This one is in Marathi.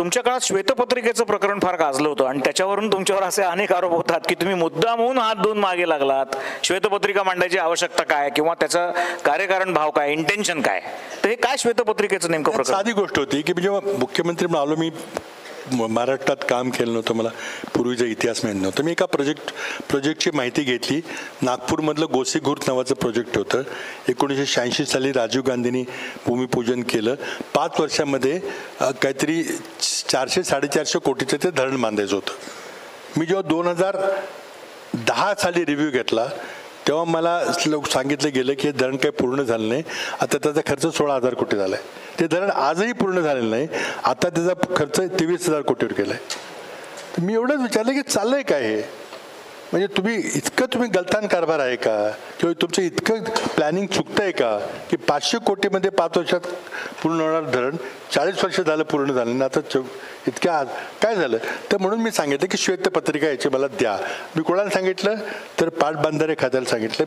तुमच्या काळात श्वेतपत्रिकेचं प्रकरण फार गाजलं होतं आणि त्याच्यावरून तुमच्यावर असे अनेक आरोप होतात की तुम्ही मुद्दामहून हात धुवून मागे लागलात. श्वेतपत्रिका मांडायची आवश्यकता काय किंवा त्याचं कार्यकारण भाव काय, इंटेन्शन काय, तर हे काय श्वेतपत्रिकेचं नेमकं प्रकरण? साधी गोष्ट होती की जेव्हा मुख्यमंत्री म्हणालो, मी महाराष्ट्रात काम केलं नव्हतं, मला पूर्वीचा इतिहास माहीत नव्हतं. मी एका प्रोजेक्टची माहिती घेतली. नागपूरमधलं गोसीखुर्द नावाचं प्रोजेक्ट होतं. 1986 साली राजीव गांधींनी भूमिपूजन केलं. 5 वर्षामध्ये काहीतरी 400-450 कोटीचं ते धरण बांधायचं होतं. मी जेव्हा 2010 साली रिव्ह्यू घेतला तेव्हा मला सांगितलं गेलं की हे धरण काही पूर्ण झालं नाही. आता त्याचा खर्च 16,000 कोटी झाला आहे. ते धरण आजही पूर्ण झालेलं नाही. आता त्याचा खर्च 23,000 कोटीवर केला आहे. मी एवढंच विचारलं की चाललंय काय हे, म्हणजे तुम्ही गलतान कारभार आहे का, किंवा तुमचं इतकं प्लॅनिंग चुकतंय का की 500 कोटीमध्ये 5 वर्षात पूर्ण होणार धरण 40 वर्ष झालं पूर्ण झालं नाही. आता इतक्या काय झालं, तर म्हणून मी सांगितलं की श्वेतपत्रिका याची मला द्या. मी कोणाला सांगितलं तर पाटबंधारे खात्याला सांगितलं.